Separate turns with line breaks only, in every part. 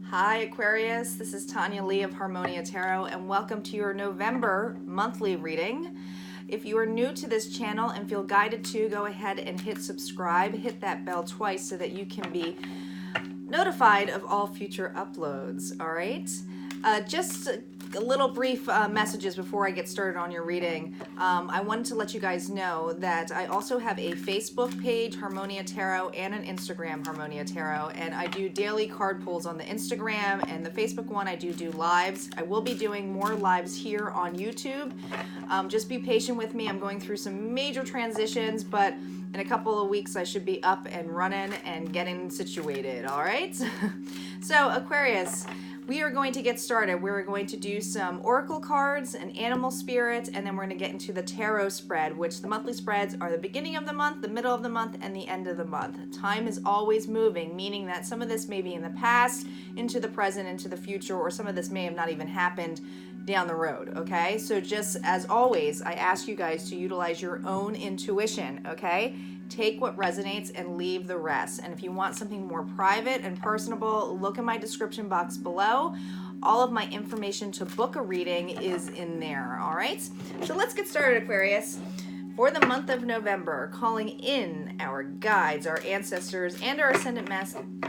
Hi Aquarius, this is Tanya Lee of Harmonia Tarot and welcome to your November monthly reading. If you are new to this channel and feel guided to, go ahead and hit subscribe, hit that bell twice so that you can be notified of all future uploads, all right? Just a little brief messages before I get started on your reading. I wanted to let you guys know that I also have a Facebook page, Harmonia Tarot, and an Instagram, Harmonia Tarot, and I do daily card pulls on the Instagram, and the Facebook one I do lives. I will be doing more lives here on YouTube. Just be patient with me. I'm going through some major transitions, but in a couple of weeks I should be up and running and getting situated, all right? So Aquarius, we are going to get started. We're going to do some oracle cards, an animal spirit, and then we're going to get into the tarot spread, which the monthly spreads are the beginning of the month, the middle of the month, and the end of the month. Time is always moving, meaning that some of this may be in the past, into the present, into the future, or some of this may have not even happened down the road, okay? So just as always, I ask you guys to utilize your own intuition, okay? Take what resonates and leave the rest. And if you want something more private and personable, look in my description box below. All of my information to book a reading is in there, all right? So let's get started, Aquarius. For the month of November, calling in our guides, our ancestors, and our ascendant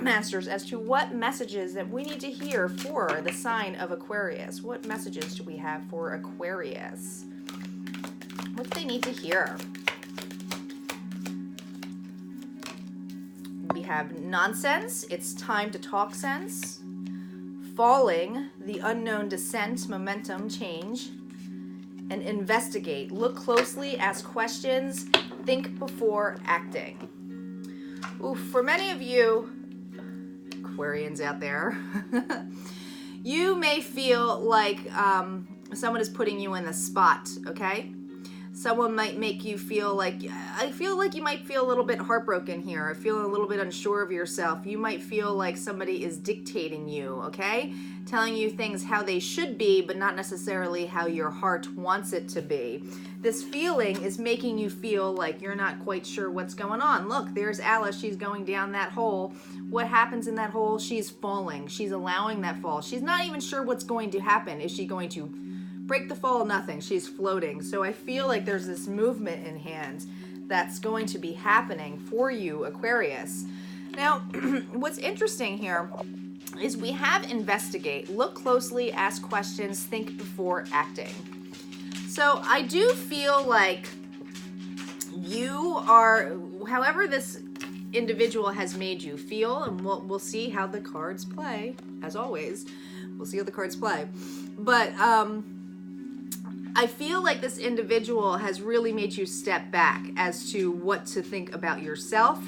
masters as to what messages that we need to hear for the sign of Aquarius. What messages do we have for Aquarius? What do they need to hear? We have nonsense, it's time to talk sense, falling, the unknown descent, momentum, change, and investigate. Look closely, ask questions, think before acting. Ooh, for many of you Aquarians out there, you may feel like someone is putting you in the spot, okay? Someone might make you feel like, I feel like you might feel a little bit heartbroken here. I feel a little bit unsure of yourself. You might feel like somebody is dictating you, okay? Telling you things how they should be, but not necessarily how your heart wants it to be. This feeling is making you feel like you're not quite sure what's going on. Look, there's Alice. She's going down that hole. What happens in that hole? She's falling. She's allowing that fall. She's not even sure what's going to happen. Is she going to break the fall? Nothing. She's floating. So I feel like there's this movement in hand that's going to be happening for you, Aquarius. Now, what's interesting here is we have investigate, look closely, ask questions, think before acting. So I do feel like you are, however this individual has made you feel, and we'll see how the cards play, as always. We'll see how the cards play. But I feel like this individual has really made you step back as to what to think about yourself,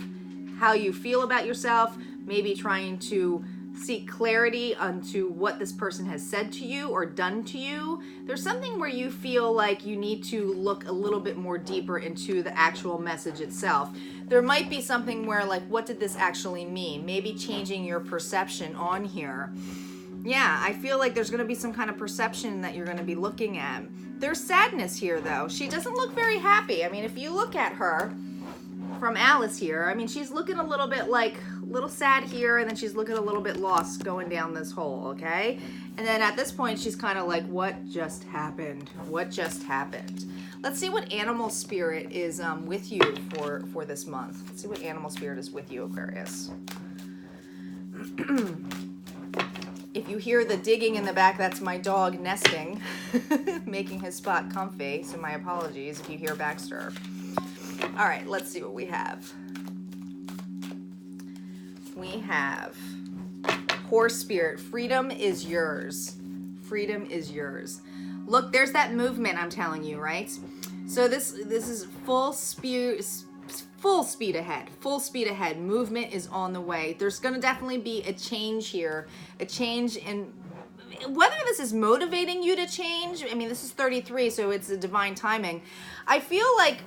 how you feel about yourself, maybe trying to seek clarity onto what this person has said to you or done to you. There's something where you feel like you need to look a little bit more deeper into the actual message itself. There might be something where, like, what did this actually mean? Maybe changing your perception on here. Yeah, I feel like there's going to be some kind of perception that you're going to be looking at. There's sadness here, though. She doesn't look very happy. I mean, if you look at her from Alice here, I mean, she's looking a little bit like, a little sad here, and then she's looking a little bit lost going down this hole, okay? And then at this point, she's kind of like, what just happened? What just happened? Let's see what animal spirit is with you for this month. Let's see what animal spirit is with you, Aquarius. If you hear the digging in the back, that's my dog nesting, making his spot comfy, so my apologies if you hear backstir. All right, let's see what we have. We have horse spirit. Freedom is yours. Freedom is yours. Look, there's that movement I'm telling you, right? So this is full speed ahead. Full speed ahead. Movement is on the way. There's going to definitely be a change here. A change in whether this is motivating you to change. I mean, this is 33, so it's a divine timing. I feel like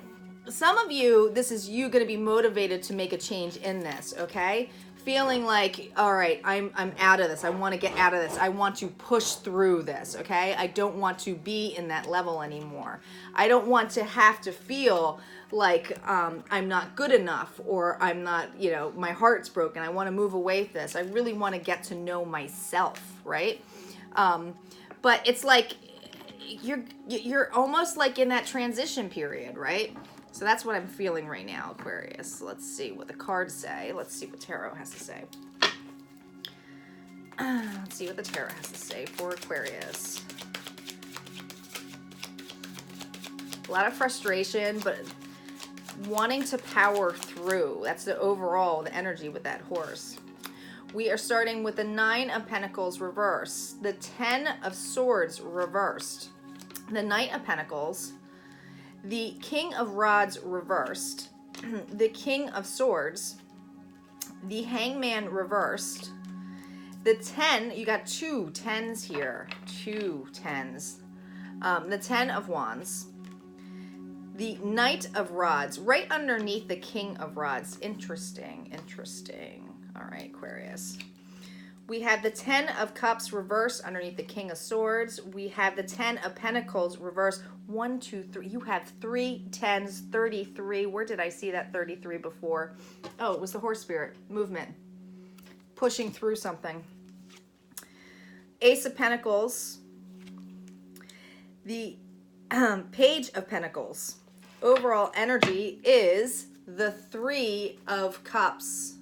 some of you, this is you going to be motivated to make a change in this, okay? feeling like, all right, I'm out of this. I want to get out of this. I want to push through this, okay? I don't want to be in that level anymore. I don't want to have to feel like I'm not good enough, or I'm not, you know, my heart's broken. I want to move away from this. I really want to get to know myself, right? But it's like you're almost like in that transition period, right? So that's what I'm feeling right now, Aquarius. Let's see what the cards say. Let's see what Tarot has to say. Let's see what the Tarot has to say for Aquarius. A lot of frustration, but wanting to power through. That's the overall, the energy with that horse. We are starting with the 9 of Pentacles reversed, the 10 of Swords reversed, the Knight of Pentacles, the King of Rods reversed, the King of Swords, the Hangman reversed, the 10, you got 2 10s here, 2 10s, the 10 of Wands, the Knight of Rods, right underneath the King of Rods. Interesting, interesting. All right, Aquarius. We have the 10 of Cups reversed underneath the King of Swords. We have the 10 of Pentacles reversed. 1, 2, 3. You have 3 10s, 33. Where did I see that 33 before? Oh, it was the horse spirit. Movement. Pushing through something. Ace of Pentacles. The Page of Pentacles. Overall energy is the 3 of Cups.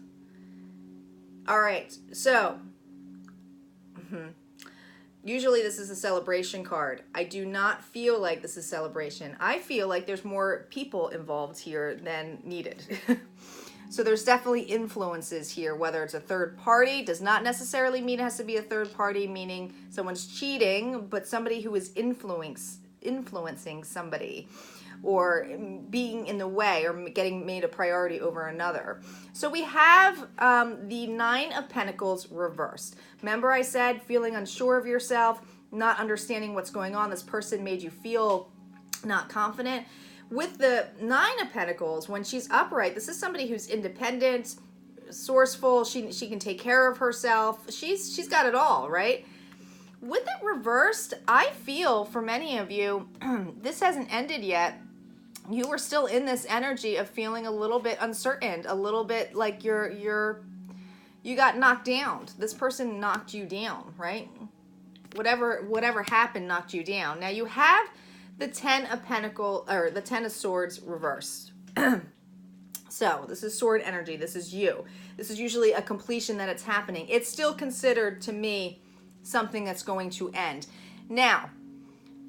All right, so usually this is a celebration card. I do not feel like this is celebration. I feel like there's more people involved here than needed. So there's definitely influences here, whether it's a third party, does not necessarily mean it has to be a third party, meaning someone's cheating, but somebody who is influencing somebody, or being in the way, or getting made a priority over another. So we have the 9 of Pentacles reversed. Remember I said feeling unsure of yourself, not understanding what's going on. This person made you feel not confident. With the 9 of Pentacles, when she's upright, this is somebody who's independent, resourceful. She can take care of herself. She's got it all, right? With it reversed, I feel for many of you, this hasn't ended yet. You were still in this energy of feeling a little bit uncertain, a little bit like you got knocked down. This person knocked you down, right? Whatever happened knocked you down. Now you have the 10 of Pentacles, or the 10 of Swords reversed. So this is sword energy. This is you. This is usually a completion that it's happening. It's still considered to me something that's going to end. Now,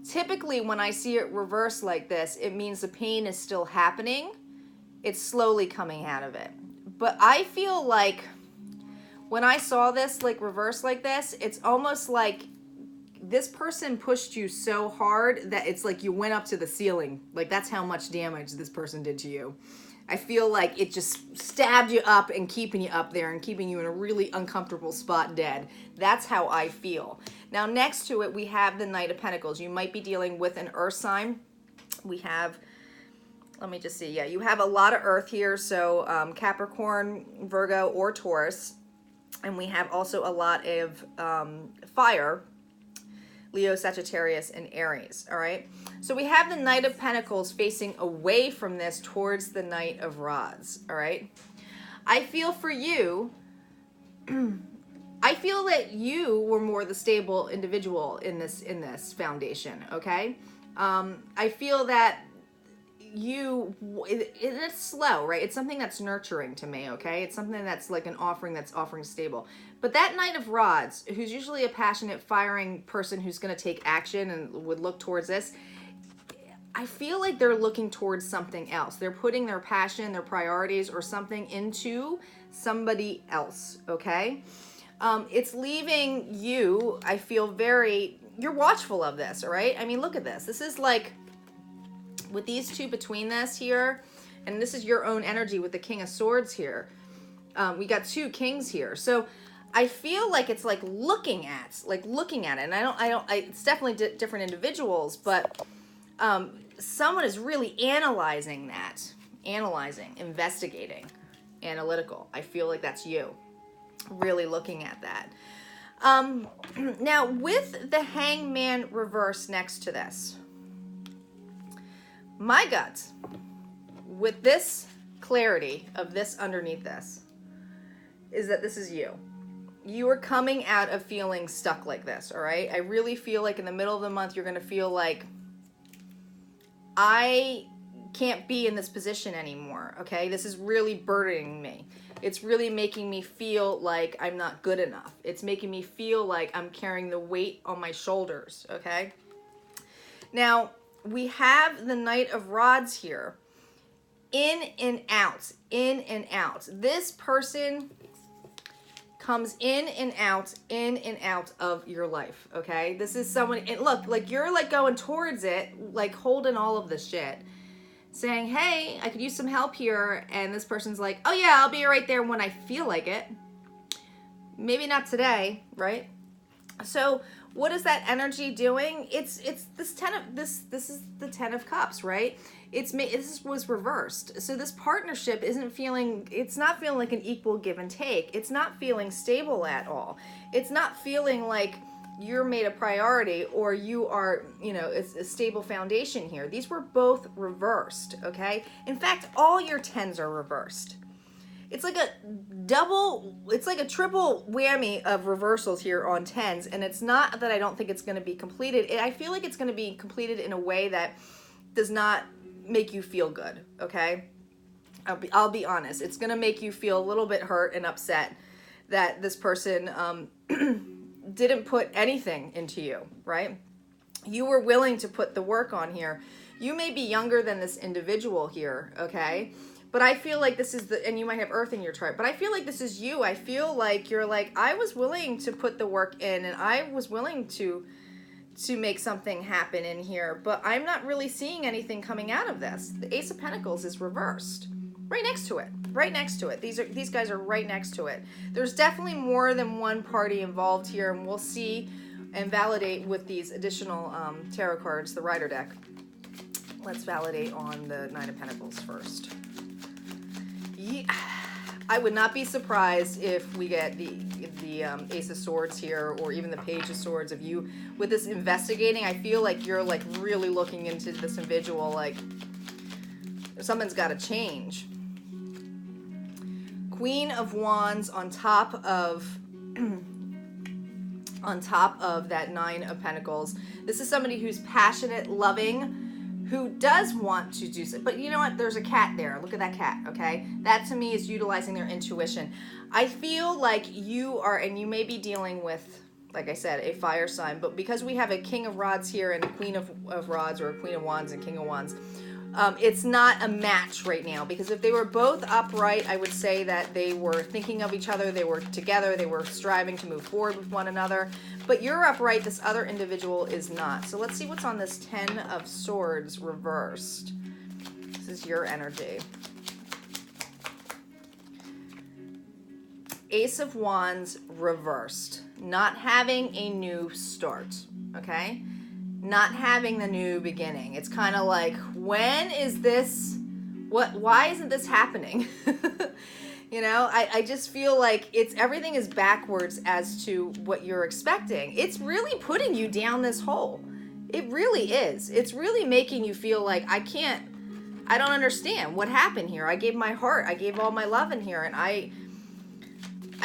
typically when I see it reversed like this, it means the pain is still happening. It's slowly coming out of it. But I feel like when I saw this like reversed like this, it's almost like this person pushed you so hard that it's like you went up to the ceiling. Like that's how much damage this person did to you. I feel like it just stabbed you up and keeping you up there and keeping you in a really uncomfortable spot dead. That's how I feel. Now next to it, we have the Knight of Pentacles. You might be dealing with an earth sign. We have, let me just see. Yeah, you have a lot of earth here. So Capricorn, Virgo, or Taurus. And we have also a lot of fire. Leo, Sagittarius, and Aries, all right? So we have the Knight of Pentacles facing away from this towards the Knight of Rods, all right? I feel for you, I feel that you were more the stable individual in this foundation, okay? I feel that it's slow, right? It's something that's nurturing to me, okay? It's something that's like an offering that's offering stable. But that Knight of Rods, who's usually a passionate, firing person who's going to take action and would look towards this, I feel like they're looking towards something else. They're putting their passion, their priorities, or something into somebody else, okay? It's leaving you, I feel you're watchful of this, all right? I mean, look at this. This is like, with these two between this here, and this is your own energy with the King of Swords here. We got 2 kings here. So I feel like it's like looking at it. And it's definitely different individuals, but someone is really analyzing that, investigating, analytical. I feel like that's you. Really looking at that. Now, with the Hangman reverse next to this, my gut, with this clarity of this underneath this, is that this is you. You are coming out of feeling stuck like this, all right? I really feel like in the middle of the month, you're going to feel like, I can't be in this position anymore, okay? This is really burdening me. It's really making me feel like I'm not good enough. It's making me feel like I'm carrying the weight on my shoulders, okay? Now, we have the Knight of Rods here. In and out, in and out. This person comes in and out of your life, okay? This is someone, and look, like you're like going towards it, like holding all of this shit, saying, hey, I could use some help here, and this person's like, oh yeah, I'll be right there when I feel like it. Maybe not today, right? So what is that energy doing? It's this this is the 10 of Cups, right? This was reversed. So this partnership it's not feeling like an equal give and take. It's not feeling stable at all. It's not feeling like you're made a priority or you are, it's a stable foundation here. These were both reversed, okay? In fact, all your 10s are reversed. It's like a triple whammy of reversals here on 10s, and it's not that I don't think it's going to be completed. I feel like it's going to be completed in a way that does not make you feel good, okay? I'll be honest. It's going to make you feel a little bit hurt and upset that this person didn't put anything into you, right? You were willing to put the work on here. You may be younger than this individual here, okay? But I feel like this is and you might have Earth in your chart, but I feel like this is you. I feel like you're like, I was willing to put the work in and I was willing to make something happen in here, but I'm not really seeing anything coming out of this. The Ace of Pentacles is reversed. Right next to it. Right next to it. These guys are right next to it. There's definitely more than one party involved here, and we'll see and validate with these additional tarot cards, the Rider deck. Let's validate on the Nine of Pentacles first. Yeah, I would not be surprised if we get the Ace of Swords here, or even the Page of Swords. Of you with this investigating, I feel like you're like really looking into this individual, like something's got to change. Queen of Wands on top of that Nine of Pentacles. This is somebody who's passionate, loving, who does want to do something. But you know what? There's a cat there. Look at that cat, okay? That to me is utilizing their intuition. I feel like you are, and you may be dealing with, like I said, a fire sign, but because we have a King of Rods here and a Queen of Rods, or a Queen of Wands and King of Wands, it's not a match right now, because if they were both upright, I would say that they were thinking of each other, they were together, they were striving to move forward with one another. But you're upright, this other individual is not. So let's see what's on this 10 of Swords reversed. This is your energy. Ace of Wands reversed. Not having a new start, okay? Not having the new beginning. It's kind of like, when is this, why isn't this happening? You know, I just feel like everything is backwards as to what you're expecting. It's really putting you down this hole. It really is. It's really making you feel like, I don't understand what happened here. I gave my heart, I gave all my love in here, and I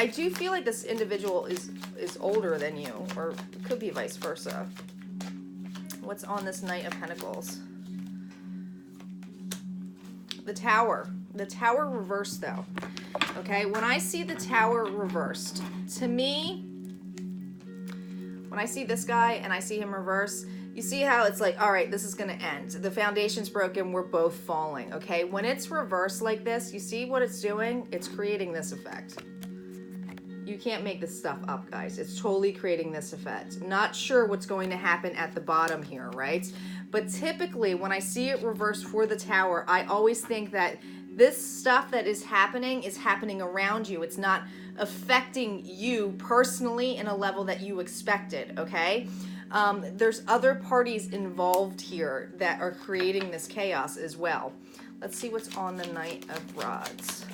do feel like this individual is older than you, or it could be vice versa. What's on this Knight of Pentacles? The Tower. The Tower reversed, though. Okay, when I see the Tower reversed, to me, when I see this guy and I see him reverse, you see how it's like, all right, this is going to end. The foundation's broken. We're both falling, okay? When it's reversed like this, you see what it's doing? It's creating this effect. You can't make this stuff up, guys. It's totally creating this effect. Not sure what's going to happen at the bottom here, right? But typically, when I see it reversed for the Tower, I always think that this stuff that is happening around you. It's not affecting you personally in a level that you expected, okay? There's other parties involved here that are creating this chaos as well. Let's see what's on the Knight of Rods.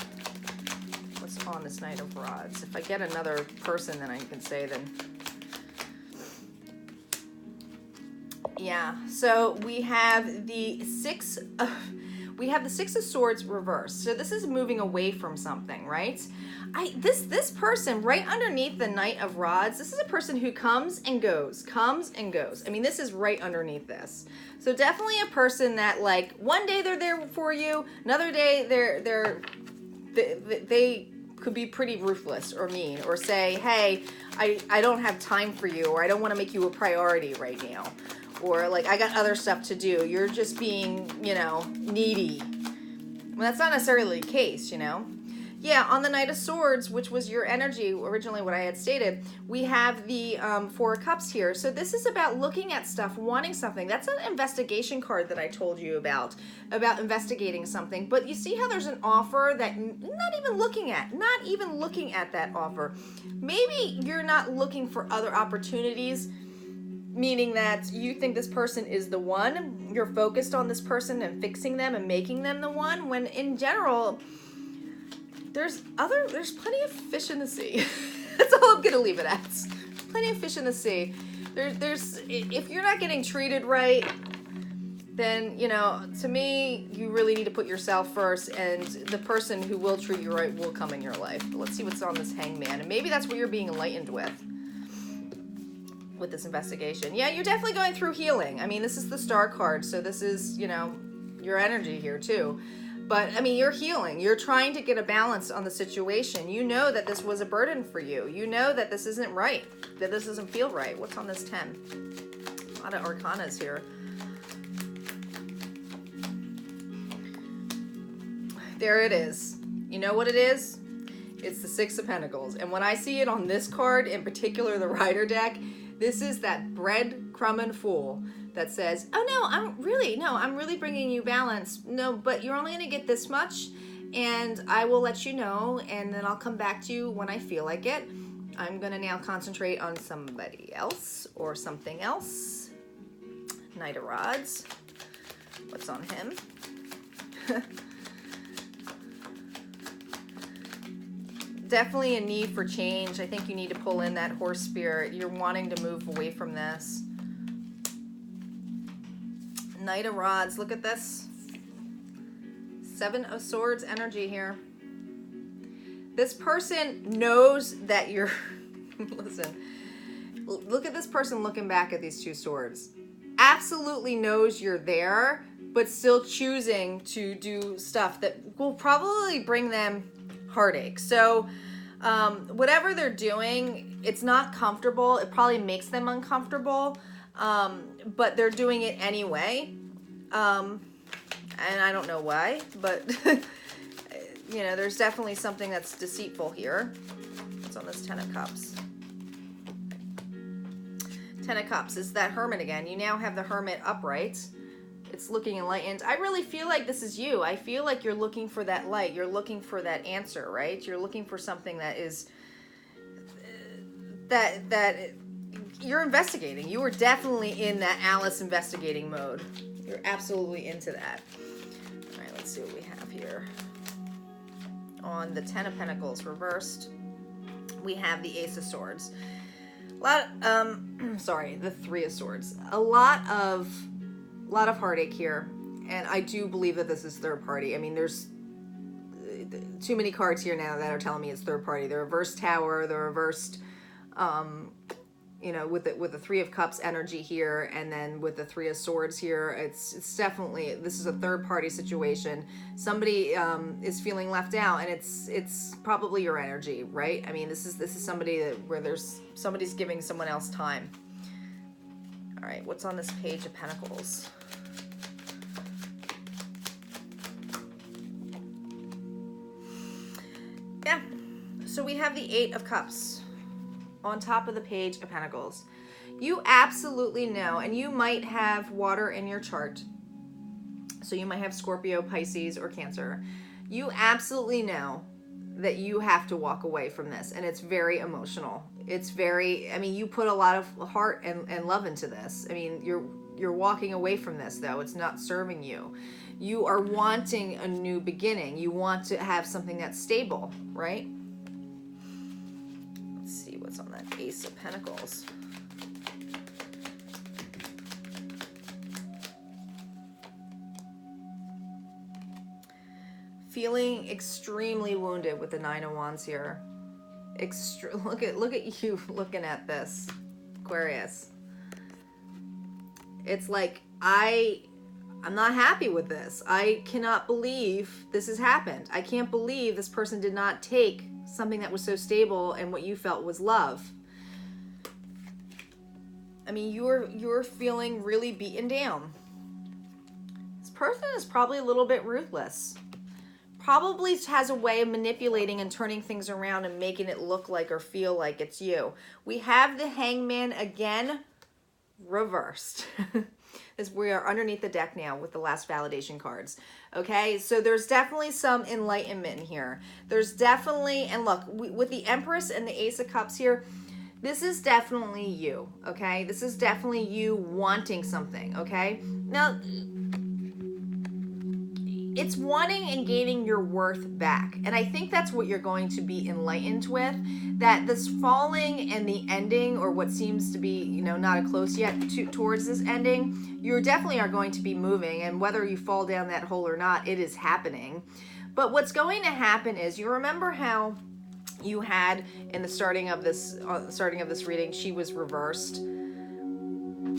What's on this Knight of Rods? If I get another person, then I can say then. Yeah, so we have the Six of Swords reversed. So this is moving away from something, right? This person right underneath the Knight of Rods, this is a person who comes and goes. I mean, this is right underneath this. So definitely a person that, like, one day they're there for you, another day they could be pretty ruthless or mean, or say, hey, I don't have time for you, or I don't want to make you a priority right now. Or like, I got other stuff to do. You're just being, you know, needy. Well, that's not necessarily the case, you know. Yeah, on the Knight of Swords, which was your energy, originally what I had stated, we have the Four of Cups here. So this is about looking at stuff, wanting something. That's an investigation card that I told you about investigating something. But you see how there's an offer that not even looking at that offer. Maybe you're not looking for other opportunities, meaning that you think this person is the one. You're focused on this person and fixing them and making them the one, when in general, there's plenty of fish in the sea. That's all I'm gonna leave it at. Plenty of fish in the sea. There's if you're not getting treated right, then, you know, to me, you really need to put yourself first, and the person who will treat you right will come in your life. But let's see what's on this Hangman, and maybe that's what you're being enlightened with this investigation. Yeah, you're definitely going through healing. I mean, this is the Star card, so this is, you know, your energy here too. But, I mean, you're healing. You're trying to get a balance on the situation. You know that this was a burden for you. You know that this isn't right, that this doesn't feel right. What's on this 10? A lot of arcanas here. There it is. You know what it is? It's the Six of Pentacles. And when I see it on this card, in particular the Rider deck, this is that breadcrumb and fool that says, oh no, I'm really bringing you balance. No, but you're only going to get this much, and I will let you know, and then I'll come back to you when I feel like it. I'm going to now concentrate on somebody else or something else. Knight of Rods. What's on him? Definitely a need for change. I think you need to pull in that horse spirit. You're wanting to move away from this. Knight of Rods, look at this. Seven of Swords energy here. This person knows that you're, listen, look at this person looking back at these two swords. Absolutely knows you're there, but still choosing to do stuff that will probably bring them heartache. So whatever they're doing, it's not comfortable. It probably makes them uncomfortable, but they're doing it anyway. And I don't know why, but you know, there's definitely something that's deceitful here. What's on this Ten of Cups? Ten of Cups is that Hermit again. You now have the Hermit upright. It's looking enlightened. I really feel like this is you. I feel like you're looking for that light. You're looking for that answer, right? You're looking for something that is that you're investigating. You were definitely in that Alice investigating mode. You're absolutely into that. All right, let's see what we have here. On the Ten of Pentacles reversed, we have the Ace of Swords. The Three of Swords. A lot of heartache here, and I do believe that this is third party. I mean, there's too many cards here now that are telling me it's third party. The reversed Tower, the reversed, you know, with the Three of Cups energy here, and then with the Three of Swords here, it's definitely, this is a third party situation. Somebody is feeling left out, and it's probably your energy, right? I mean, this is somebody where somebody's giving someone else time. All right, what's on this Page of Pentacles? Yeah, so we have the Eight of Cups on top of the Page of Pentacles. You absolutely know, and you might have water in your chart. So you might have Scorpio, Pisces, or Cancer. You absolutely know that you have to walk away from this, and it's very emotional. It's very, I mean, you put a lot of heart and love into this. I mean, you're walking away from this, though. It's not serving you. You are wanting a new beginning. You want to have something that's stable, right? What's on that Ace of Pentacles? Feeling extremely wounded with the Nine of Wands here. Look at you looking at this, Aquarius. It's like, I'm not happy with this. I cannot believe this has happened. I can't believe this person did not take something that was so stable and what you felt was love. I mean, you're feeling really beaten down. This person is probably a little bit ruthless. Probably has a way of manipulating and turning things around and making it look like or feel like it's you. We have the Hangman again, reversed. As we are underneath the deck now with the last validation cards. Okay, so there's definitely some enlightenment here. There's definitely, and look, with the Empress and the Ace of Cups here, this is definitely you, okay? This is definitely you wanting something, okay? Now, it's wanting and gaining your worth back. And I think that's what you're going to be enlightened with, that this falling and the ending, or what seems to be, you know, not a close yet towards this ending, you definitely are going to be moving. And whether you fall down that hole or not, it is happening. But what's going to happen is, you remember how you had in the starting of this reading, she was reversed.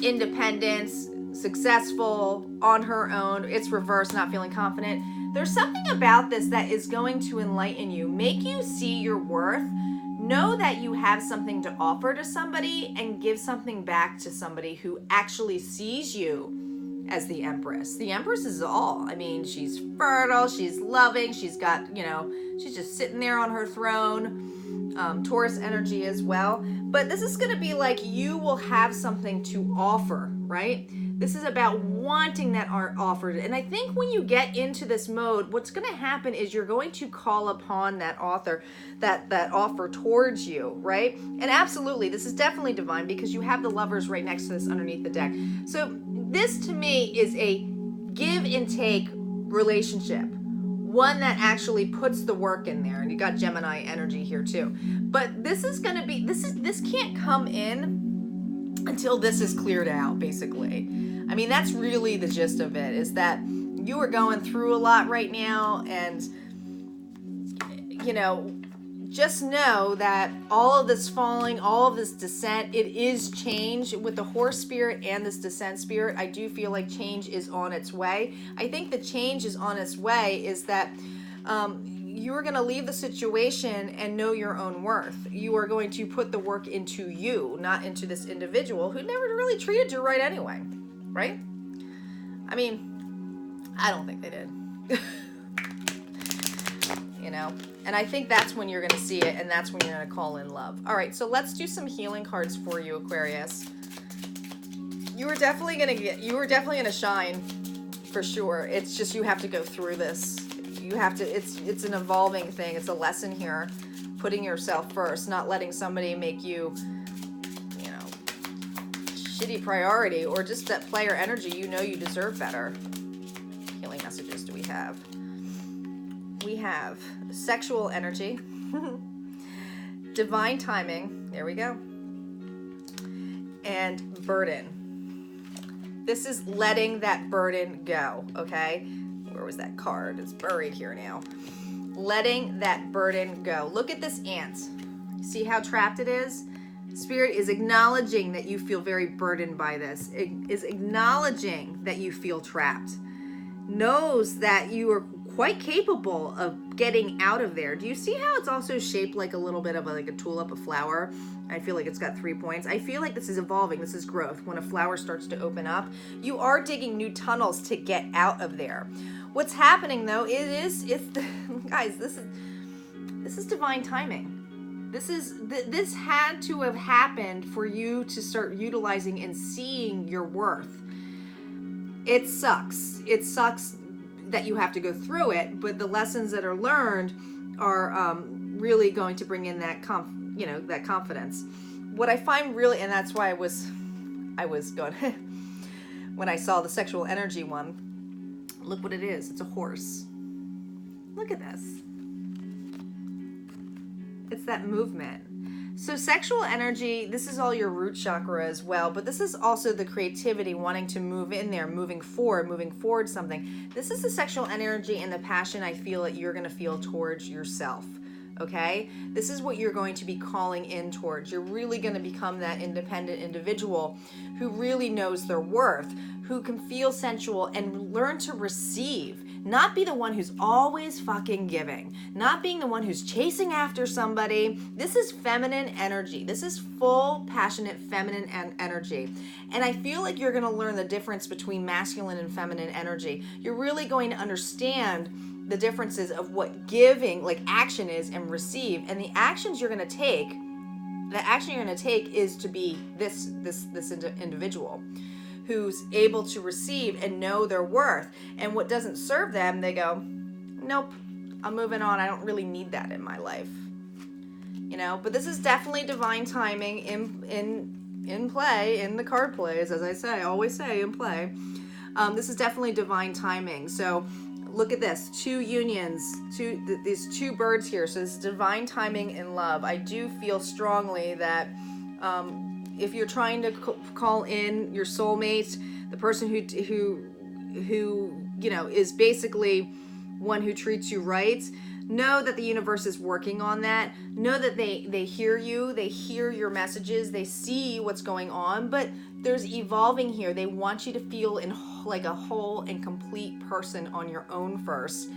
Independence, successful, on her own, it's reversed, not feeling confident. There's something about this that is going to enlighten you, make you see your worth, know that you have something to offer to somebody, and give something back to somebody who actually sees you as the Empress. The Empress is all, I mean, she's fertile, she's loving, she's got, you know, she's just sitting there on her throne. Taurus energy as well. But this is going to be like, you will have something to offer, right? This is about wanting that art offered. And I think when you get into this mode, what's going to happen is you're going to call upon that that offer towards you, right? And absolutely, this is definitely divine, because you have the Lovers right next to this underneath the deck. So this to me is a give and take relationship. One that actually puts the work in there. And you got Gemini energy here too. But this is going to be, this can't come in until this is cleared out, basically. I mean, that's really the gist of it, is that you are going through a lot right now, and, you know, just know that all of this falling, all of this descent, it is change. With the Horse spirit and this descent spirit, I do feel like change is on its way. I think the change is on its way is that you are going to leave the situation and know your own worth. You are going to put the work into you, not into this individual who never really treated you right anyway, right? I mean, I don't think they did. You know, and I think that's when you're going to see it, and that's when you're going to call in love. All right, so let's do some healing cards for you, Aquarius. You are definitely going to shine, for sure. It's just, you have to go through this. You have to, it's an evolving thing. It's a lesson here, putting yourself first, not letting somebody make you, you know, shitty priority, or just that player energy. You know you deserve better. Healing messages do we have? We have sexual energy, divine timing, there we go, and burden. This is letting that burden go, okay? Where was that card? It's buried here now. Letting that burden go. Look at this ant. See how trapped it is? Spirit is acknowledging that you feel very burdened by this. It is acknowledging that you feel trapped. Knows that you are quite capable of getting out of there. Do you see how it's also shaped like a little bit of like a tulip, a flower? I feel like it's got 3 points. I feel like this is evolving. This is growth. When a flower starts to open up, you are digging new tunnels to get out of there. What's happening though, guys, this is divine timing. This had to have happened for you to start utilizing and seeing your worth. It sucks. It sucks that you have to go through it, but the lessons that are learned are really going to bring in that that confidence. What I find really, and that's why I was going when I saw the sexual energy one. Look what it is. It's a horse. Look at this. It's that movement. So sexual energy, this is all your root chakra as well, but this is also the creativity, wanting to move in there, moving forward something. This is the sexual energy and the passion I feel that you're going to feel towards yourself. Okay? This is what you're going to be calling in towards. You're really going to become that independent individual who really knows their worth, who can feel sensual and learn to receive. Not be the one who's always fucking giving. Not being the one who's chasing after somebody. This is feminine energy. This is full, passionate, feminine energy. And I feel like you're going to learn the difference between masculine and feminine energy. You're really going to understand the differences of what giving, like action is, and receive. And the actions you're going to take, is to be this individual who's able to receive and know their worth. And what doesn't serve them, they go, nope, I'm moving on. I don't really need that in my life. You know, but this is definitely divine timing in play, in the card plays, as I say, always say in play. This is definitely divine timing. So look at this, two unions, these two birds here. So this is divine timing in love. I do feel strongly that if you're trying to call in your soulmate, the person who you know is basically one who treats you right, know that the universe is working on that. Know that they hear you, they hear your messages, they see what's going on, but there's evolving here. They want you to feel like a whole and complete person on your own first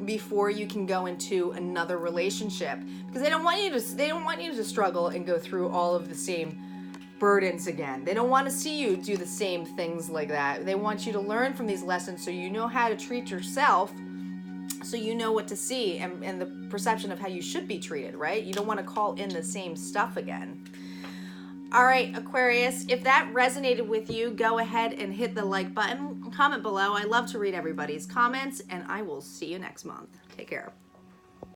before you can go into another relationship, because they don't want you to struggle and go through all of the same burdens again. They don't want to see you do the same things like that. They want you to learn from these lessons so you know how to treat yourself, so you know what to see and the perception of how you should be treated, right? You don't want to call in the same stuff again. All right, Aquarius, if that resonated with you, go ahead and hit the like button, comment below. I love to read everybody's comments, and I will see you next month. Take care.